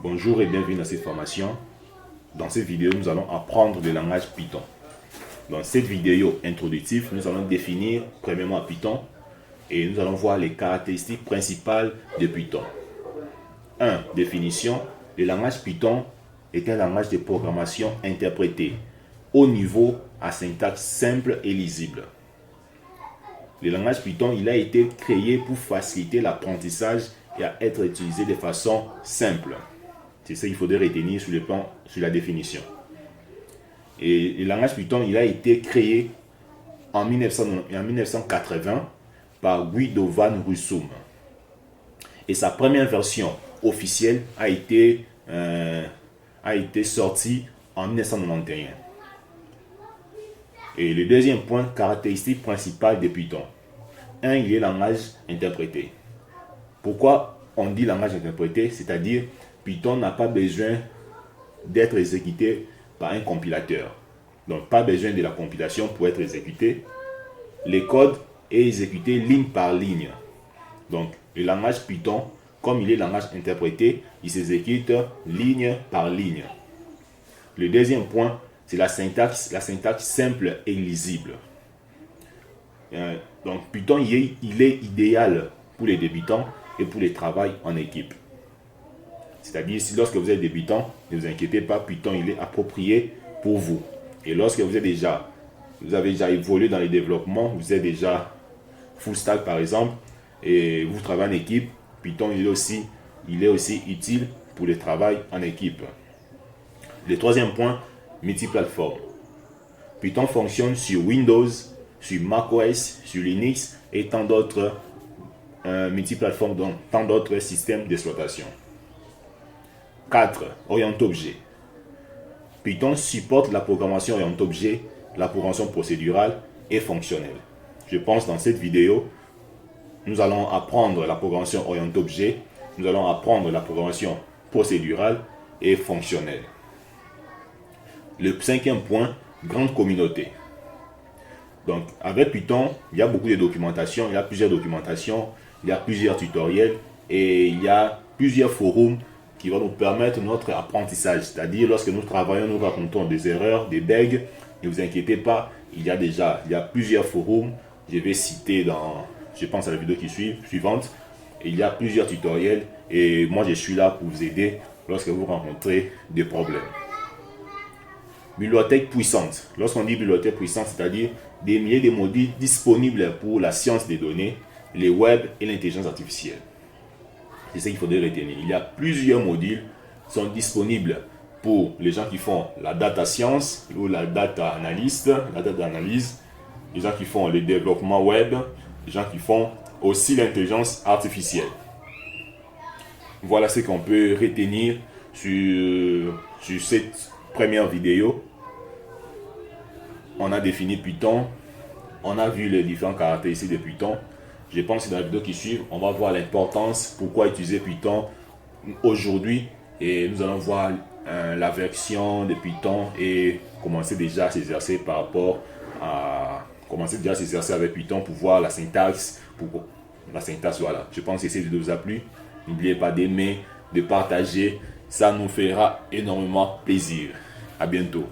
Bonjour et bienvenue dans cette formation. Dans cette vidéo, nous allons apprendre le langage Python. Dans cette vidéo introductive, nous allons définir premièrement Python et nous allons voir les caractéristiques principales de Python. 1. Définition. Le langage Python est un langage de programmation interprété haut niveau à syntaxe simple et lisible. Le langage Python, il a été créé pour faciliter l'apprentissage et à être utilisé de façon simple. C'est ça qu'il faudrait retenir sur la définition. Et le langage Python, il a été créé en 1980 par Guido van Rossum. Et sa première version officielle a été sortie en 1991. Et le deuxième point, caractéristique principale de Python. 1. Il est langage interprété. Pourquoi on dit langage interprété? C'est-à-dire, Python n'a pas besoin d'être exécuté par un compilateur. Donc, pas besoin de la compilation pour être exécuté. Le code est exécuté ligne par ligne. Donc, le langage Python, comme il est langage interprété, il s'exécute ligne par ligne. Le deuxième point, c'est la syntaxe simple et lisible. Donc, Python, il est idéal pour les débutants et pour les travaux en équipe. C'est-à-dire, si lorsque vous êtes débutant, ne vous inquiétez pas, Python, il est approprié pour vous. Et lorsque vous avez déjà évolué dans le développement, vous êtes déjà full stack par exemple, et vous travaillez en équipe, Python, il est aussi utile pour le travail en équipe. Le troisième point, multiplateforme. Python fonctionne sur Windows, sur macOS, sur Linux et tant d'autres multiplateformes, donc tant d'autres systèmes d'exploitation. 4. Orienté-objet. Python supporte la programmation orienté-objet, la programmation procédurale et fonctionnelle. Je pense dans cette vidéo, nous allons apprendre la programmation orienté-objet, nous allons apprendre la programmation procédurale et fonctionnelle. Le cinquième point, grande communauté. Donc, avec Python, il y a beaucoup de documentation, il y a plusieurs documentations, il y a plusieurs tutoriels et il y a plusieurs forums qui vont nous permettre notre apprentissage. C'est-à-dire, lorsque nous travaillons, nous rencontrons des erreurs, des bugs, ne vous inquiétez pas, il y a plusieurs forums. Je vais citer je pense à la vidéo suivante. Et il y a plusieurs tutoriels et moi je suis là pour vous aider lorsque vous rencontrez des problèmes. Bibliothèque puissante. Lorsqu'on dit bibliothèque puissante, c'est-à-dire des milliers de modules disponibles pour la science des données, les web et l'intelligence artificielle. C'est ce qu'il faudrait retenir. Il y a plusieurs modules qui sont disponibles pour les gens qui font la data science ou la data analyse, les gens qui font le développement web, les gens qui font aussi l'intelligence artificielle. Voilà ce qu'on peut retenir sur cette première vidéo. On a défini Python, on a vu les différentes caractéristiques de Python. Je pense que dans la vidéo qui suit, on va voir l'importance, pourquoi utiliser Python aujourd'hui. Et nous allons voir la version de Python et commencer déjà à s'exercer avec Python pour voir la syntaxe. Voilà. Je pense que cette vidéo vous a plu. N'oubliez pas d'aimer, de partager. Ça nous fera énormément plaisir. À bientôt.